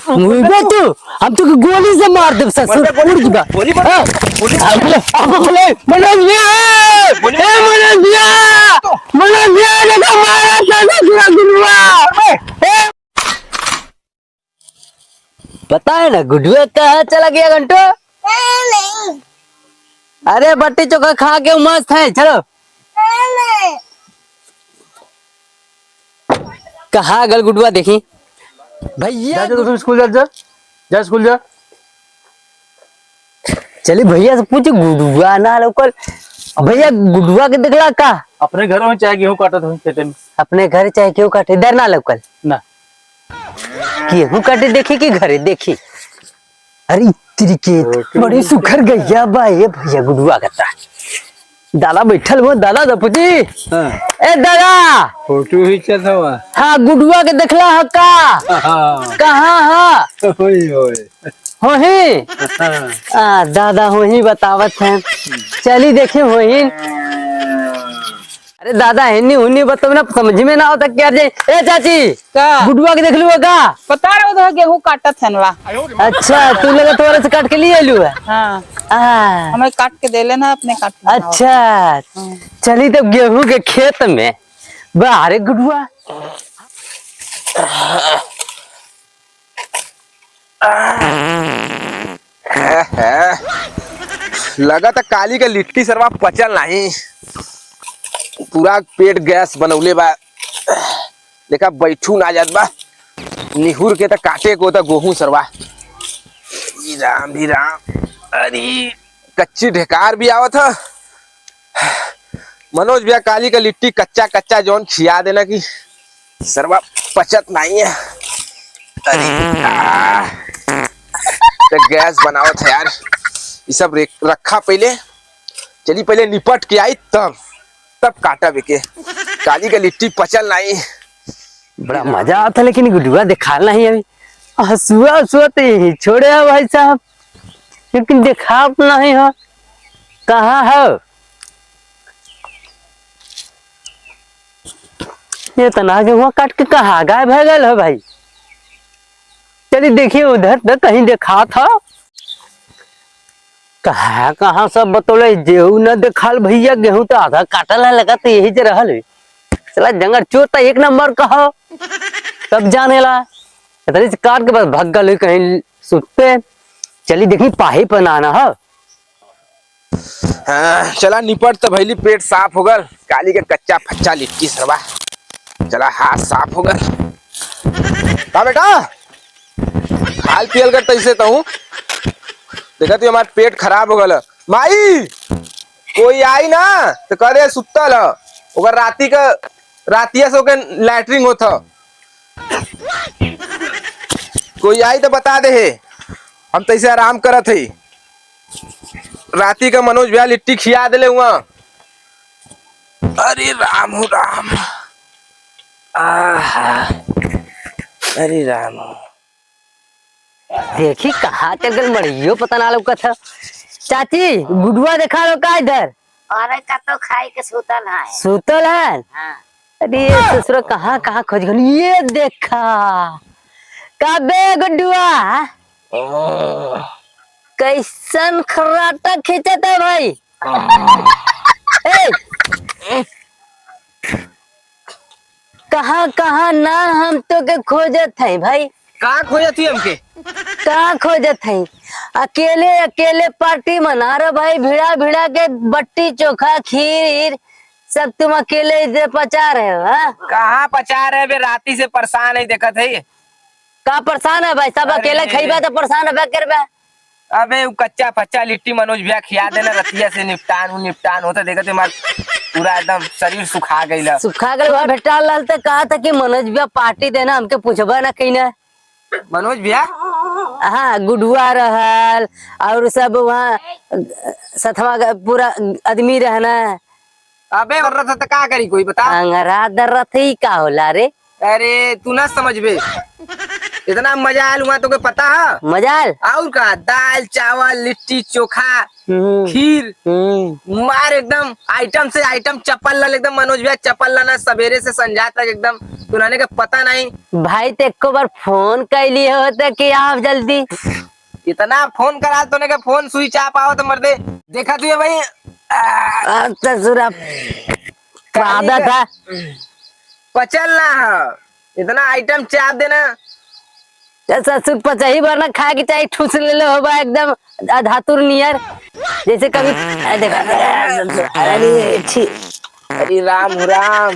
मुझे तू हम तो गोली से मार दे ससुर उड़ जुगा गोली मनोज भैया देखो मारा ससुर गुरुआ पता है ना गुडुआ कहाँ चला गया घंटो? नहीं अरे बट्टी चोखा खा के मस्त है चलो। नहीं कहाँ गल गुडुआ देखी भैया तुम स्कूल जा स्कूल जा। चली भैया से पूछ गुडुआ ना लोकल भैया गुडुआ के दिखला का अपने घर में चाहे गेहूं काटत हो खेते में। अपने घर चाहे क्यों काटे इधर ना लोकल ना गेहूं काटे देखी कि घरे देखी। अरे तिरके बड़ी सुखर गैया बा ये भैया गुडुआ कहता दादा बैठल वो दादा दपुजी ए दादा फोटो ही चल हवा। हाँ गुडुआ के देखला है का कहाँ है हो ही दादा हो ही बतावत है चली देखे हो ही। अरे दादा हिन्नी हुन्नी बताओ ना समझ में ना होता क्या जे ए चाची का गुडुआ के देख लू का पता रहो तो गेहूं काटत हनवा। अच्छा तू लगा तुम्हारे से काट के लिए लू है हाँ हाँ हमें काट के दे लेना अपने काट के बनाओ। अच्छा चली तो गेहूं के खेत में बाहर गुडुआ लगा था काली का लिट्टी सरवा पचल नहीं पूरा पेट गैस बनौले बा देखा बैठू ना जात बा निहुर के तो काटे को तो गेहूं सरवा जी राम अरे कच्ची ढेकार भी आवत है। मनोज भैया काली का लिट्टी कच्चा कच्चा जौन खिया देना कि सरवा पचत नहीं है। अरे तो गैस बनावत है यार ये सब रखा पहले चली पहले निपट के आई तब काटा बेके काली का लिट्टी पचल नहीं। बड़ा मजा आता लेकिन गुडुआ दिखा नहीं अभी हसुआ हसुआ तो यही छोड़े है भाई साहब लेकिन देखा नहीं हो कहाँ है ये तना के हुआ काट के कहाँ गायब है गल है भाई। चलिए देखिए उधर तो कहीं देखा था कहाँ सब बतौले गेहूं न देखाल भैया गेहूं तो आधा काटल है लगा तो यही से रहल है। चला जंगल चोर तो एक नंबर कहो सब जाने ला से काट के बस भाग गल कहीं सुते। चली देखी पाही बनाना है। हाँ, चला निपट तो भैली पेट साफ हो गल काली के कच्चा फच्चा लिट्टी सरवा चला हाथ साफ हो गल का बेटा हाल पियल कर तैसे तो हूँ देखा तू हमारा पेट खराब हो गल माई कोई आई ना तो कह दे सुतल ओकर रातिया से ओके लैटरिंग होता कोई आई तो बता दे है हम तैसे आराम करत है राती का मनोज भैया लिट्टी खिया दिले हुआ। अरे राम हो राम अरे राम देखी कहाँ चल गल मड़ियो पता ना लोग था। चाची गुडुआ देखा लो का इधर और का तो खाई के सुतल है। सुतल है हाँ। अरे ससुर कहाँ कहाँ खोज गल ये देखा का बे गुडुआ कैसन खराटा खींचत है भाई। कहाँ कहाँ ना हम तो के खोजत है भाई कहाँ खोजती हमके कहाँ खोजत है अकेले अकेले पार्टी मना रहे भाई भिड़ा भिड़ा के बट्टी चोखा खीर सब तुम अकेले इधर पचा रहे हो। हाँ कहाँ पचा रहे बे राती से परेशान है देखत है का परेशान है भाई सब अकेले खाइबा तो परेशान है करबा। अबे वो कच्चा फच्चा लिट्टी मनोज भैया खिया देना रतिया से निपटान होता देखत हमार पूरा एकदम शरीर सुखा गई सुखा गल भेटा लाल तो कहा था कि मनोज भैया पार्टी देना हमके पूछबा ना कहीं ना मनोज भैया हाँ गुडुआ रहल और सब वहाँ सथवा पूरा आदमी रहना। अबे औरत तो का करी कोई बता अंगरा दर्रत ही का होला रे। अरे तू ना समझ बे इतना मजा आयल हुआ तो पता है। मजाल। और का दाल चावल लिट्टी चोखा खीर मार एकदम आइटम से आइटम चप्पल ला एकदम मनोज भैया चप्पल लाना सवेरे से संझा तक एकदम तुराने का पता नहीं। भाई तो एक बार फोन कर लिए होते कि आप जल्दी। इतना फोन करा तो का फोन स्विच ऑफ आओ तो मर दे। देखा तू ये भाई ससुर आधा था पचल ना है इतना आइटम चाप देना। ससुर पचाही बार ना खा के चाहे ठूस ले लो होगा एकदम धातुर नियर जैसे कभी अरे छी। अरे राम राम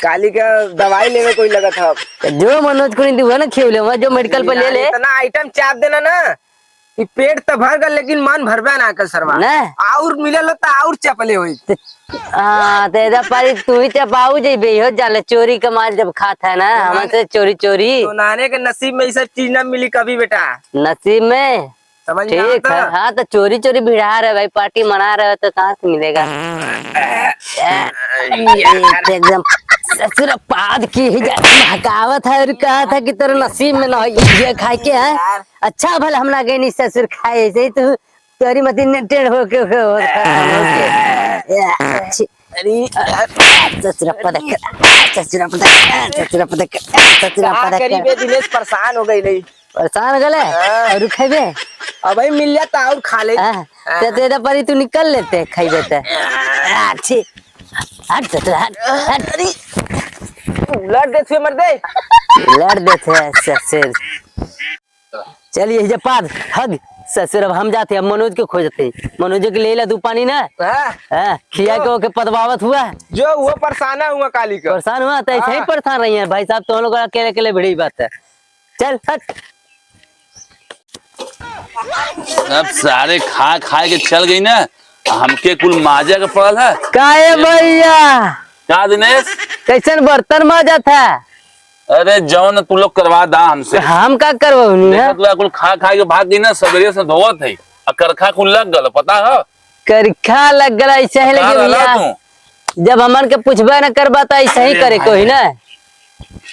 काली का दवाई लेवे कोई लगा था। जो मनोज को नहीं दिया ना खेले जो मेडिकल पर ले ले इतना आइटम चाप देना ना कि पेट तो भर गल लेकिन मन भरबा ना कर सरवा ना और मिलल तो और चपले हुई। हाँ तेरा पारी तू ही चपाऊ जेबे हो जाले चोरी का माल जब खाता है ना हमसे चोरी चोरी। तो नाने के नसीब में ये सब चीज न मिली कभी बेटा नसीब में समझ में ठीक आता? है। हाँ तो चोरी चोरी भिड़ा रहे भाई पार्टी मना रहे हो तो कहाँ से मिलेगा। एकदम ससुर पाद की ही हकावत है और कहा था कि तेरे नसीब में ना ये खाए के है। अच्छा भला हम लगे नहीं ससुर खाए ऐसे ही तू तेरी मती टेढ़ हो के ससुर पदक ससुर पदक ससुर पदक ससुर कहा करी बे पदक दिनेश परेशान हो गई नहीं। परेशान गले और खेबे अब भाई मिल जाता और खा ले। तो तेरा परी तू निकल लेते खाई देते अच्छी हट ससुर हट लड़ दे छुए मर दे लड़ देते हैं ससुर। चलिए जब पाद हग ससुर अब हम जाते हैं मनोज को खोजते हैं। मनोज के ले ला तू पानी ना खिया के ओके पदवावत हुआ जो वो परेशान हुआ काली का परेशान हुआ तो ऐसे ही परेशान रही है भाई साहब तो हम लोग अकेले अकेले भिड़ी बात है। चल हट अब सारे खा खा के चल गई ना हमके कुल माजा का पड़ल है। काहे भैया क्या दिनेश कैसन बर्तन माजा था। अरे जौन तू लोग करवा दा हमसे हम का करवाऊनी है देखत ला कुल खा खा के भाग गई ना सवेरे से धोवत है और करखा कुल लग गल पता है। करखा लग गला ऐसे ही कहाँ लगे रहला भैया तू जब हमन के पूछबे न करबा तो ऐसे ही करे कोई ना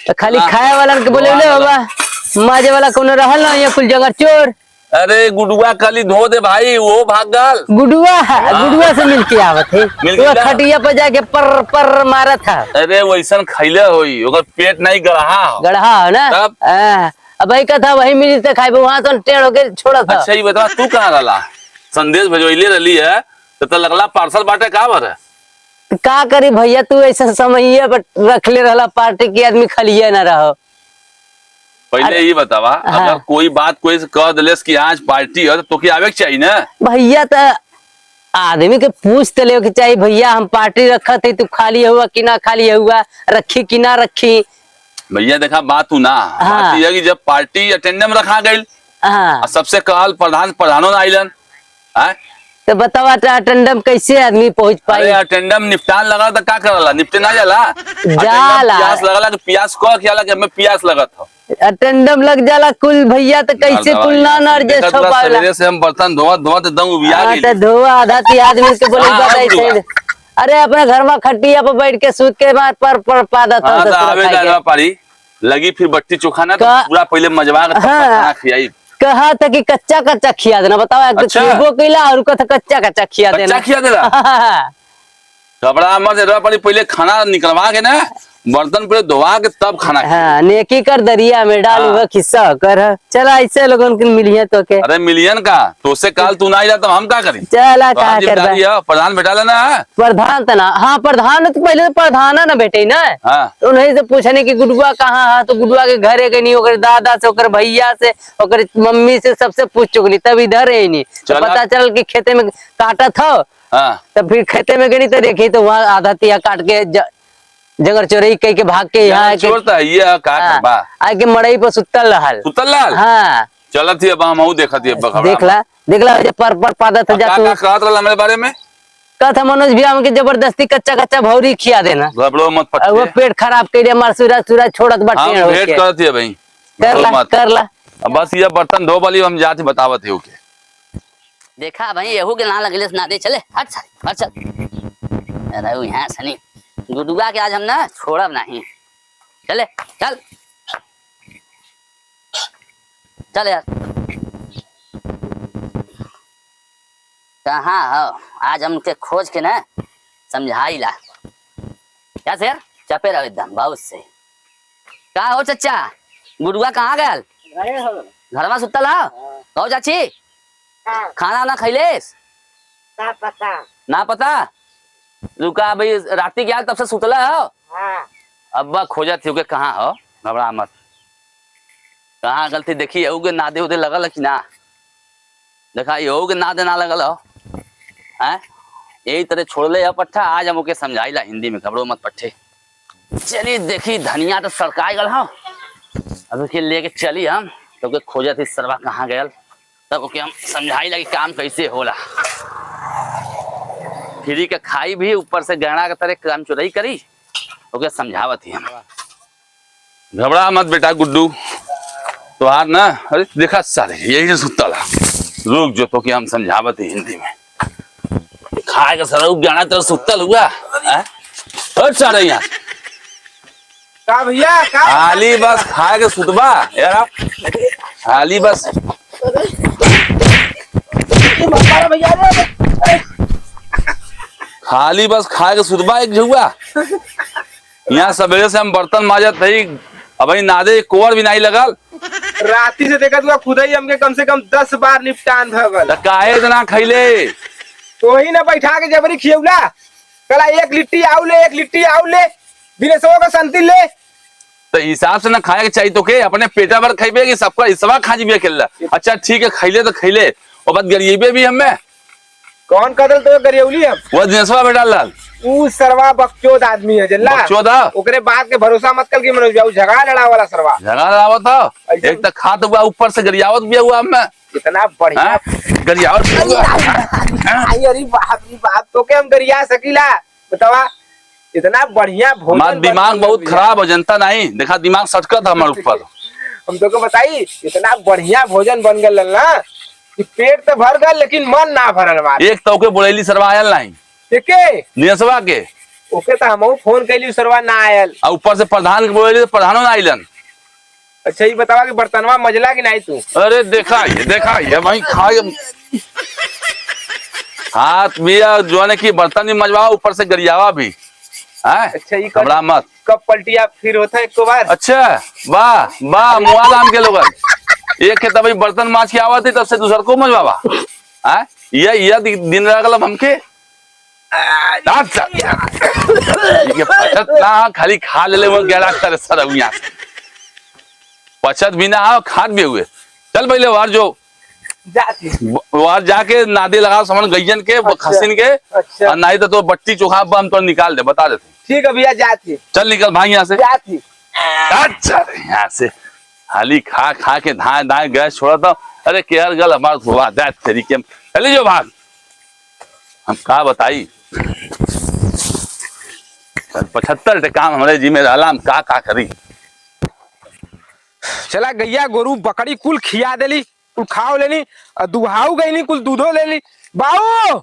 तो खाली खाए वाला के बोले ले बाबा माजे वाला कोनो रहल ना ये कुल जगह चोर। अरे गुडुआ कली धो दे भाई वो भाग गल गुडुआ से मिल के आवत है मिल वो के खटिया पे जाके पर पर मारा था। अरे वैसन खैले होई ओकर पेट नहीं गढ़ा हो। गढ़ा हो ना तब? अब वही का था वही मिली तो खाए वहां तो टेढ़ होके छोड़ा था। अच्छा ये बता तू कहाँ रहला संदेश भेजोइले रहली है तो लगला पार्सल बाटे का भर का करी भैया तू ऐसा समय रख ले रहा पार्टी की आदमी खलिए न रहो। पहले ये बतावा अगर कोई बात कोई से कह दिलेस कि आज पार्टी है तो के आवे के चाहिए ना भैया तो आदमी के पूछ ले कि चाहिए भैया हम पार्टी रखा थे तू खाली हुआ कि ना खाली हुआ रखी कि ना रखी। भैया देखा बात तू ना बात ये है कि जब पार्टी अटेंडम रखा गई हाँ सबसे कहल प्रधानों ना आइलन तो बतावा अटेंडम कैसे आदमी पहुंच पाई। अटेंडम निपटान लगा तो का करला निपटे ना जाला प्यास लगला कि प्यास को खियाला कि हमें प्यास लगत हो अटेंडम लग जाला कुल भैया तो कैसे कुल ना एडजस्ट हो पावेला। सवेरे से हम बर्तन धोवत धोवत एकदम उबिया गइल तो धोआ आधा ती आदमी के बोले बात ऐसे अरे अपने घर में खटिया पे बैठ के सूत के बाद पर पादा था तो आवे जाना पारी लगी फिर बट्टी चोखा ना तो पूरा पहले मजवा के खाना खियाई कहा था कि कच्चा कच्चा खिया देना बताओ अच्छा। खेबो कैला और कहा था कच्चा कच्चा खिया देना खिया देला कपड़ा मत देवा पड़ी पहले खाना निकलवा के ना बर्तन पे धोवा के तब खाना हाँ नेकी कर दरिया में डाल हुआ खिस्सा कर चला ऐसे लोगों को मिली है तो के अरे मिलियन का तो से काल तू ना आइला तो हम का करी चला तो कहा कर प्रधान बेटा लेना है प्रधान तो ना हाँ प्रधान तो पहले तो प्रधान ना बेटे ना हाँ तो उन्हीं से पूछने की गुडुआ कहाँ है तो गुडुआ के घरे के नहीं ओकर दादा से ओकर भैया से ओकर मम्मी से सबसे पूछ चुकली तब इधर है नहीं तो पता चल कि खेते में काटा था हाँ तब फिर खेते में गई तो देखी तो वहाँ आधा तिया काट के जंगर चोरई कह के भाग के यहाँ छोड़ता ये का करबा आके मड़ई पर सुतल रहल सुतल लाल हाँ चलत ही अब हम देखत ही देखला जे पर पादा था जा का कहत रहला मेरे बारे में कहता मनोज भैया हमके जबरदस्ती कच्चा कच्चा भौरी खिया देना घबरो मत और वो पट्टे पेट खराब कर मार सूरज छोड़त हम बाटे भेंट करत ही भाई कर ला अब बस ये बर्तन धो वाली हम जाते बतावत है ओके देखा भाई एहू के ना लगले ना दे चले हट चल हट चल अरे यहाँ सनी गुडुआ के आज हम ना छोड़ब नहीं चले चल चल यार। कहाँ हो? आज हम उनके खोज के ना समझाई ला। क्या सर? चपे रहो एकदम बहुत से। कहाँ हो चचा? गुडुआ कहाँ गया? घर में सुतल हो? कहो चाची हाँ, खाना ना खैलेस? का पता। ना पता? रुका भाई, राती क्या तब से सुतला हो? हाँ, अब्बा खोजा थी कहाँ हो? घबरा मत। कहाँ गलती देखी के नादे उदे लगल है कि ना? देखा के नादे ना लगल हो? हैं? यही तरह छोड़ ले पट्ठा। आज हम ओके समझाइला हिंदी में, घबरो मत पट्टे। चलिए देखी धनिया तो सड़काई गल हो। अब उसके लेके चली हम तो के खोजा थी सरवा कहाँ गयल, तब ओके हम समझाई लगी काम कैसे होला। फ्री के खाई भी, ऊपर से गहना के तरह काम चोरई करी, ओके समझावत ही हम। घबरा मत बेटा गुड्डू, तुहार ना अरे देखा सारे यही से सुतल है। रुक जो तो कि हम समझावत ही हिंदी में। खाए का सर गाना तो सुतल हुआ हैं? और सारे यहाँ का भैया का खाली बस खाए के सुतबा यार आप, खाली बस खाली बस खाए के सुतबा एक जुआ। यहाँ सवेरे से हम बर्तन माजत थी, अब नादे कोवर भी नहीं लगल। राती से देखा तू खुद ही हमके कम से कम 10 बार निपटान भगल। त काहे इतना खैले? तो ही ना बैठा के जबरी खियौला। कला एक लिट्टी आउले, एक लिट्टी आउले, दिनेशवा का संति ले। तो हिसाब से ना खाए के चाहिए तो के अपने पेटा भर खाइबे कि सबका हिस्सा खा जीबे खेला। अच्छा ठीक है खैले तो खैले, और बात गरीबे भी हमें। कौन कदल तो गरियौली हम? वो दिनेशवा बेटा लाल ऊ सरवा बकचोद आदमी है जल्ला। चौदह ओकरे बात के भरोसा मत कर कि मनोज बाबू झगड़ा लड़ा वाला सरवा। झगड़ा लावा था, एक तक खात हुआ ऊपर से गरियावत भी हुआ हमें। कितना बढ़िया गरियावत भी हुआ। आई अरे बाप रे बाप, तो के हम गरिया सकीला बतावा। इतना बढ़िया भोजन हमारा दिमाग बहुत खराब है, जनता नहीं देखा दिमाग सटका था हमारे ऊपर। हम तो को बताई इतना बढ़िया भोजन बन गल ना कि पेट तो भर गल लेकिन मन ना भरल बात। एक तो के बोलेली सरवा आयल नहीं के दिनेशवा के, ओके तो हम फोन कैली सरवा ना आयल। और ऊपर से प्रधान के बोलेली तो प्रधानो ना आइलन। अच्छा ये बतावा कि बर्तनवा मजला कि नहीं तू? अरे देखा ये वही खाए हाथ भी जो है कि बर्तन भी मजवा ऊपर से गरियावा भी है। अच्छा ये घबरा मत। कब पलटिया फिर होता है एक बार? अच्छा वाह वाह मुआलाम के लोग एक के तभी बर्तन माछ की आवा थी तब से दूसर को मजवावा है। यह दिन रगल हमके ना खाली खा ले वो गैरा कर सर यहाँ पचत भी ना आओ खाद भी हुए। चल पहले वार जो वार जाके नादे लगाओ समझ गैयन के खसिन के। अच्छा। और नहीं तो बट्टी चोखा हम तो निकाल दे बता देते। ठीक है भैया जाती। चल निकल भाई यहाँ से। जाती। अच्छा यहाँ से खाली खा खा के धाए धाए गैस छोड़ा था। अरे केयर गल हमारे हुआ तरीके चले जो भाग हम कहा बताई 75 काम हमारे जी में अलाम का करी। चला गैया गोरू बकरी कुल खिया देली, कुल खाओ लेनी, दुहाऊ गई कुल दूधो लेली। बाऊ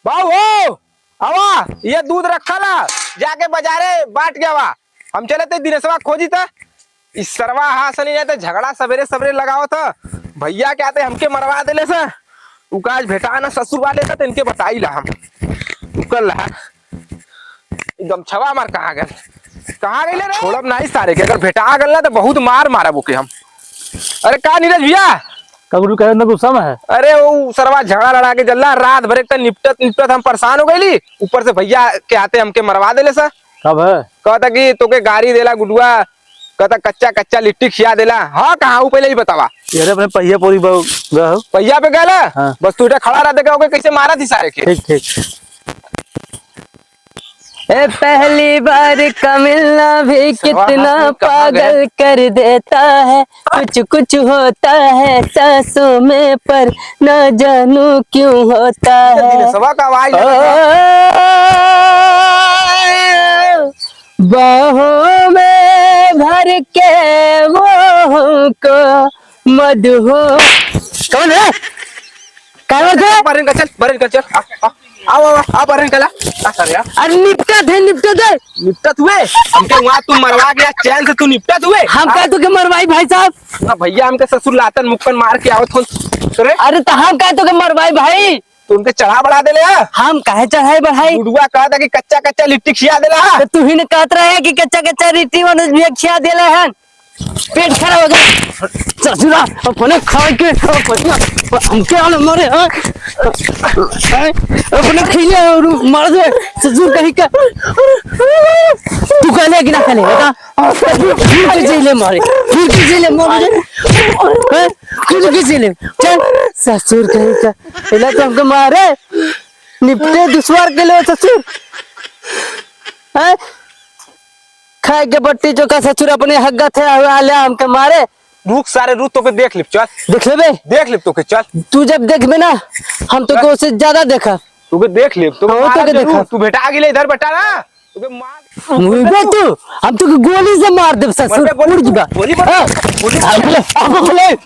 बाऊ हो आवा ये दूध रखा ला जाके बाजारे बाट गया वा। हम चले थे दिनेशवा खोजी था इस सरवा हाथ नहीं जाते झगड़ा सवेरे सवेरे लगाओ था भैया क्या थे हमके मरवा देले से। उकाज भेटा ना ससुर वाले था तो इनके बताई ला हम कल एकदम छवा मार कहाँ गए रे? छोड़ब नहीं सारे के, अगर भेटा गल ना तो बहुत मार मारा बुके हम। अरे का नीरज भैया कब कहे ना गुस्सा में है? अरे वो सरवा झगड़ा लड़ा के जल्ला रात भर एक निपटत हम परेशान हो गई। ऊपर से भैया के आते हमके मरवा देले सा। कब है? कहता कि तोके गाड़ी देला गुडुआ, कहता कच्चा कच्चा लिट्टी खिया देला। हाँ कहाँ हूँ पहले ही बतावा। यार अपने पहिया पूरी पहिया पे गया हाँ। बस तू खड़ा रह देखा कैसे मारा थी सारे के। ठीक ठीक। ए पहली बार का मिलना भी कितना पागल कर देता है। कुछ कुछ होता है सांसों में पर न जानू क्यों होता है। सभा का आवाज बाहों में भर के वो को मधु हो। कौन है? क्या बात है? बरन का चल बरन का चल आ बरन कला आ सर यार अरे निपटा दे निपटत हुए हमके वहाँ तुम मरवा गया चैन से तू निपटत हुए हम कह तो के मरवाई भाई साहब। ना भैया हमके ससुर लातन मुक्कन मार के आवत हो रे अरे तो हम कह तो के मरवाई भाई। तू उनके चढ़ा बढ़ा देले हम कहे चढ़ाई बढ़ाई बुढ़वा कहा था कि कच्चा कच्चा लिट्टी खिया देला तो तू ही ने कहत रहे कि कच्चा कच्चा रीति मनोज भी खिया देले हन। पेट खराब हो गया ससुरा अपने खाए के हमके आने मारे हाँ अपने खिले और मार दे ससुर कहीं का तू कहले कि ना कहले बता फिर के जेले मारे फिर के जेले चल ससुर कहीं का पहले तो हमको मारे निपटे दुश्वार के लिए ससुर हैं खाए के बट्टी चोखा ससुर अपने हग्गा थे आले हमके मारे। रुक सारे रुक तो के देख लिप चल देख लेबे देख लिप तो के चल तू जब देखबे ना हम तो को उससे ज्यादा देखा तू के देख लिप तो हाँ, तो के देखा। तू बेटा आ गिले इधर बेटा ना तू के मार मुझे तू हम तो गोली से मार दे ससुर उड़ जुगा गोली हाँ। गोली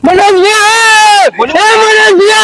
मनोज भैया मनोज भैया